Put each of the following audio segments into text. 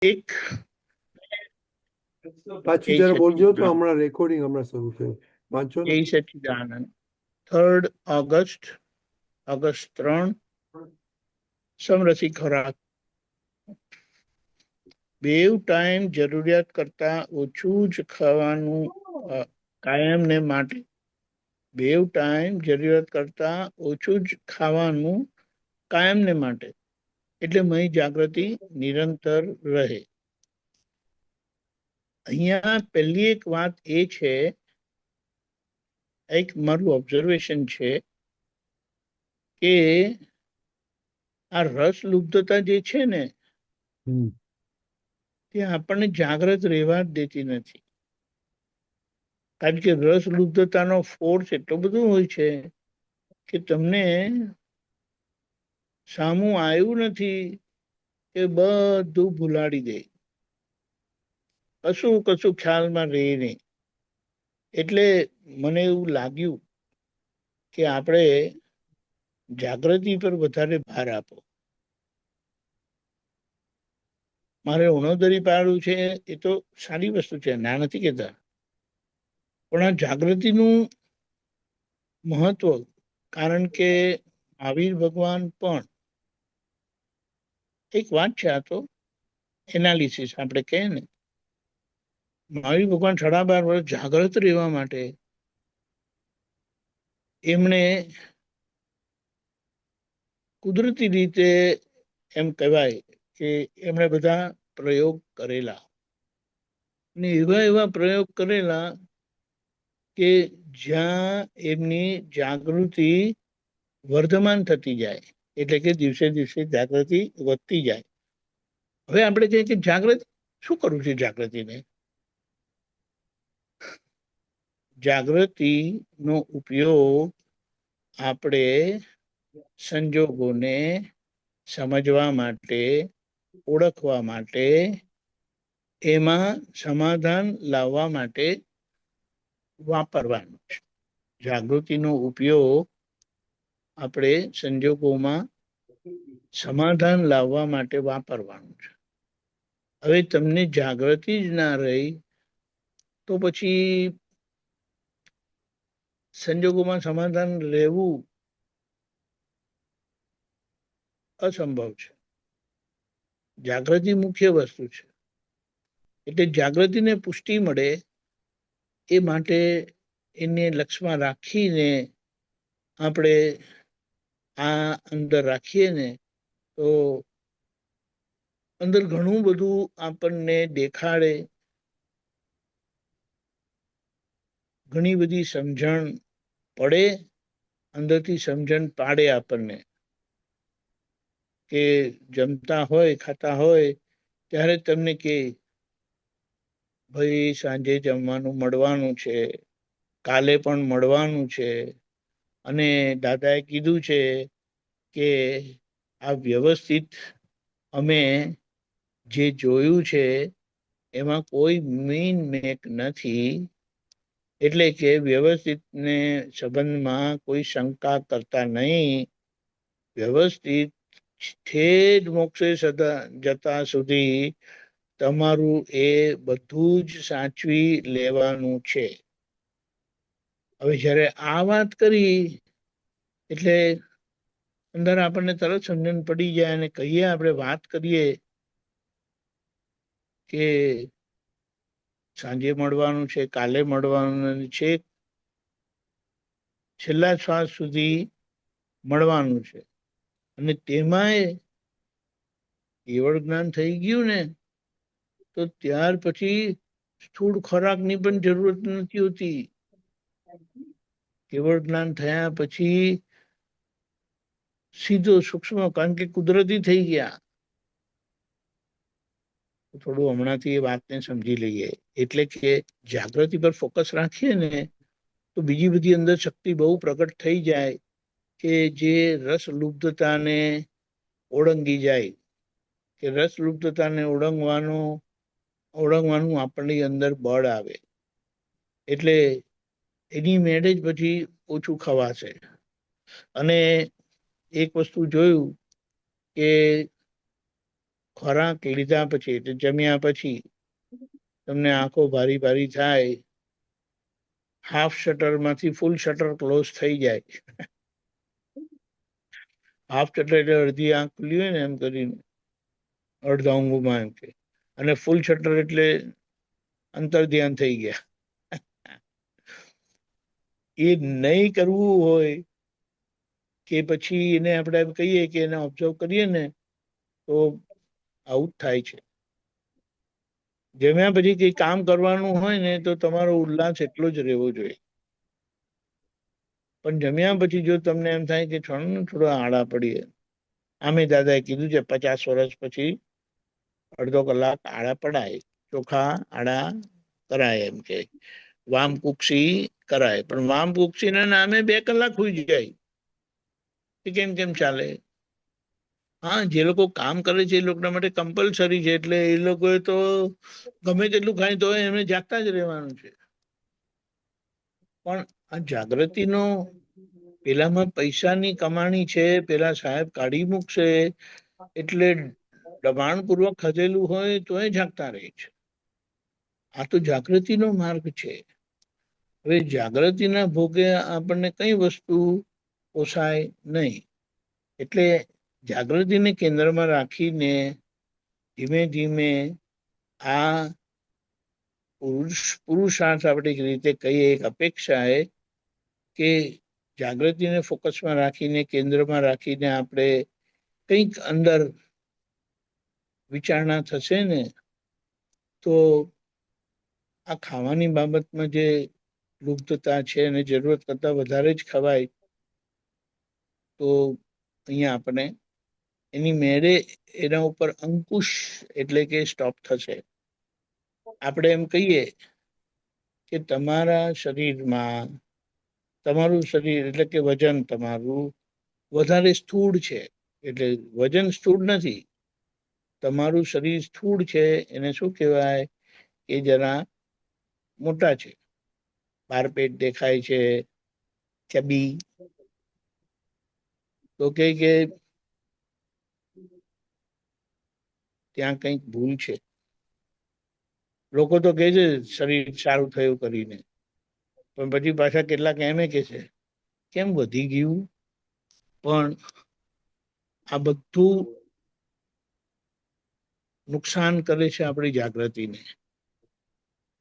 એક પાછું જય જરા બોલજો તો સચ્ચિદાનંદ. હમણાં રેકોર્ડિંગ હમણાં શરૂ થયું. વાંચો ને. જય સચ્ચિદાનંદ. 3 ઓગસ્ટ સમરસી ખોરાક. બેવ ટાઈમ જરૂરિયાત કરતા ઓછું જ ખાવાનું કાયમને માટે. બેવ ટાઈમ જરૂરિયાત કરતા ઓછું જ ખાવાનું કાયમને માટે, એટલે મય જાગૃતિ નિરંતર રહે. અહીંયા પહેલી એક વાત એ છે, એક મારું ઓબ્ઝર્વેશન છે કે આ રસ લુબ્ધતા જે છે ને, તે આપણને જાગ્રત રહેવા જ દેતી નથી. કારણ કે રસ લુબ્ધતાનો ફોર્સ એટલો બધો હોય છે કે તમને સામું આવ્યું નથી કે બધું ભૂલાડી દે, કશું કશું ખ્યાલમાં રહે નહીં. એટલે મને એવું લાગ્યું કે આપણે જાગૃતિ પર વધારે ભાર આપો. મારે ઉણોદરી પાડવું છે એ તો સારી વસ્તુ છે, ના નથી કહેતા, પણ આ જાગૃતિનું મહત્વ, કારણ કે મહાવીર ભગવાન પણ, એક વાત છે આ તો એનાલિસિસ આપણે કહે ને, મહાવીર ભગવાન 12.5 વર્ષ જાગ્રત રહેવા માટે એમણે કુદરતી રીતે, એમ કહેવાય કે એમણે બધા પ્રયોગ કરેલા, ને એવા એવા પ્રયોગ કરેલા કે જ્યાં એમની જાગૃતિ વર્ધમાન થતી જાય, એટલે કે દિવસે દિવસે જાગૃતિ વધતી જાય. હવે આપણે કહીએ કે જાગૃતિ શું કરવું છે? જાગૃતિને, જાગૃતિનો ઉપયોગ આપણે સંજોગોને સમજવા માટે, ઓળખવા માટે, એમાં સમાધાન લાવવા માટે વાપરવાનું છે. જાગૃતિનો ઉપયોગ આપણે સંજોગોમાં સમાધાન લાવવા માટે વાપરવાનું છે. હવે તમને જાગૃતિ જ ના રહી તો પછી સંજોગોમાં સમાધાન રહેવું અસંભવ છે. જાગૃતિ મુખ્ય વસ્તુ છે. એટલે જાગૃતિને પુષ્ટિ મળે એ માટે એને લક્ષમાં રાખીને આપણે આ અંદર રાખીએ ને, તો અંદર ઘણું બધું આપણને દેખાડે, ઘણી બધી સમજણ પડે, અંદરથી સમજણ પાડે આપણને. કે જમતા હોય, ખાતા હોય ત્યારે તમને કે ભાઈ સાંજે જમવાનું મળવાનું છે, કાલે પણ મળવાનું છે, અને દાદાએ કીધું છે કે આ વ્યવસ્થિત અમે જે જોયું છે એમાં કોઈ મીન મેક નથી, એટલે કે વ્યવસ્થિત ને સંબંધમાં કોઈ શંકા કરતા નહીં, વ્યવસ્થિત ઠેઠ મોક્ષે જતા સુધી તમારું એ બધું જ સાચવી લેવાનું છે. હવે જ્યારે આ વાત કરી એટલે અંદર આપણને તરત સમજણ પડી જાય, અને કહીએ આપણે વાત કરીએ કે સાંજે મળવાનું છે, કાલે મળવાનું છે, છેલ્લા શ્વાસ સુધી મળવાનું છે, અને તેમાંય કેવળ જ્ઞાન થઈ ગયું ને, તો ત્યાર પછી સ્થૂળ ખોરાકની પણ જરૂરત નથી હોતી. કેવળ જ્ઞાન થયા પછી સીધો સૂક્ષ્મ, કારણ કે કુદરતી થઈ ગયા. થોડું હમણાંથી એ વાતને સમજી લઈએ. એટલે કે જાગૃતિ પર ફોકસ રાખીએ ને તો બીજી બધી અંદર શક્તિ બહુ પ્રગટ થઈ જાય, કે જે રસ લુબ્ધતાને ઓળંગી જાય, કે રસ લુપ્તતાને ઓળંગવાનું આપણી અંદર બળ આવે. એટલે એની મેળે જ પછી ઓછું ખવાશે. અને એક વસ્તુ જોયું કે ખોરાક લીધા પછી એટલે જમ્યા પછી તમને આંખો ભારી ભારી થાય, હાફ શટર માંથી ફૂલ શટર ક્લોઝ થઈ જાય. હાફ શટર એટલે અડધી આંખ ખુલી હોય ને એમ કરીને, અડધા ઊંઘમાં એમ કે, અને ફૂલ શટર એટલે અંતર ધ્યાન થઈ ગયા. એ નહીં કરવું હોય કે પછી એને આપણે કહીએ કે એને ઓબ્ઝર્વ કરીએ ને તો આવું જ થાય છે. જમ્યા પછી કઈ કામ કરવાનું હોય ને તો તમારો ઉલ્લાસ એટલો જ રહેવો જોઈએ. પણ જમ્યા પછી જો તમને એમ થાય કે છોડો ને થોડો આડા પડીએ, આમે દાદાએ કીધું છે 50 વર્ષ પછી અડધો કલાક આડા પડાય, ચોખા આડા કરાય, એમ કે વામ કુક્ષી કરાય. પણ વામ કુક્ષી ના નામે 2 કલાક હોઈ જાય. એ કેમ કેમ ચાલે? હા, જે લોકો કામ કરે છે એ લોકોના માટે કમ્પલસરી છે, એટલે એ લોકોએ તો ગમે તેટલું ખાય તો એમને જાગતા જ રહેવાનું છે. પણ આ જાગૃતિનો, પેલામાં પૈસાની કમાણી છે, પેલા સાહેબ કાઢી મૂકશે એટલે દબાણપૂર્વક ખસેલું હોય તો એ જાગતા રહે છે. આ તો જાગૃતિનો માર્ગ છે. હવે જાગૃતિના ભોગે આપણને કઈ વસ્તુ પોસાય નહીં. એટલે જાગૃતિને કેન્દ્રમાં રાખીને ધીમે ધીમે આ પુરુષાર્થ આપણે એક રીતે કહીએ, એક અપેક્ષા એ કે જાગૃતિને ફોકસમાં રાખીને, કેન્દ્રમાં રાખીને આપણે કંઈક અંદર વિચારણા થશે ને તો આ ખાવાની બાબતમાં જે લુપ્તતા છે અને જરૂરત કરતાં વધારે જ ખવાય તો અહીંયા આપણે એની મેળે એના ઉપર અંકુશ એટલે કે સ્ટોપ થશે. આપણે એમ કહીએ કે તમારા શરીરમાં, તમારું શરીર એટલે કે વજન તમારું વધારે સ્થૂળ છે, એટલે વજન સ્થૂળ નથી, તમારું શરીર સ્થૂળ છે. એને શું કહેવાય? એ જરા મોટા છે, બાર પેટ દેખાય છે, ચબી. તો કે ત્યાં કંઈક ભૂલ છે. લોકો તો કહે છે શરીર સારું થયું કરીને, પણ પછી પાછા કેટલાક એમ કે છે કેમ વધી ગયું. પણ આ બધું નુકસાન કરે છે આપણી જાગૃતિને.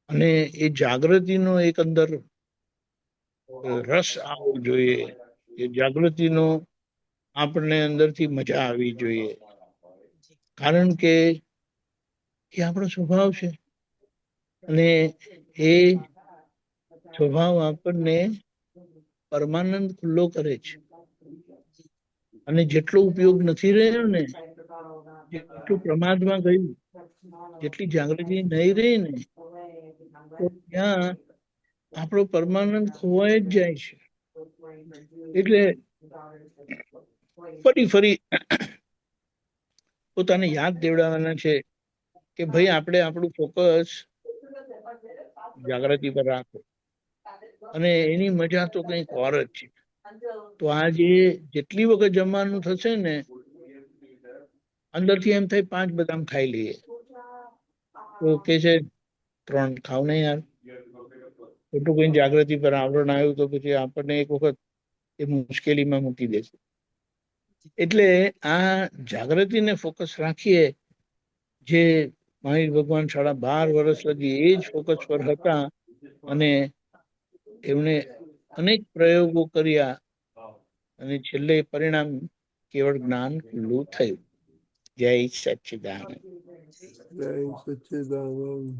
અને એ જાગૃતિનો એક અંદર રસ આવવો જોઈએ, એ જાગૃતિનો આપણને અંદરથી મજા આવવી જોઈએ. કારણ કે એ આપણો સ્વભાવ છે, અને એ સ્વભાવ આપણને પરમાનંદ ખુલ્લો કરે છે. અને જેટલો ઉપયોગ નથી રહ્યો ને, જેટલું પ્રમાદમાં ગયું, જેટલી જાગૃતિ નહીં રહી ને, તો ત્યાં આપણો પરમાનંદ ખોવાઈ જ જાય છે. એટલે ફરી પોતાને યાદ દેવડાવવાના છે કે ભાઈ આપણે આપણું ફોકસ જાગૃતિ પર રાખો, અને એની મજા તો કંઈક ઓર જ છે. તો આજે જેટલી વખત જમવાનું થશે ને, અંદરથી એમ થાય 5 બદામ ખાઈ લઈએ, તો કે છે 3 ખાવ ને યાર. ખોટું કઈ જાગૃતિ પર આવરણ આવ્યું તો પછી આપણને એક વખત એ મુશ્કેલીમાં મૂકી દેશે. એટલે આ જાગૃતિને ફોકસ રાખીએ, જે મહાવીર ભગવાન 12.5 વર્ષ લગી એ જ ફોકસ પર હતા, અને એમણે અનેક પ્રયોગો કર્યા, અને છેલ્લે પરિણામ કેવળ જ્ઞાન ખુલ્લું થયું. જય સચ્ચિદાનંદ. જય સચ્ચિદાનંદ.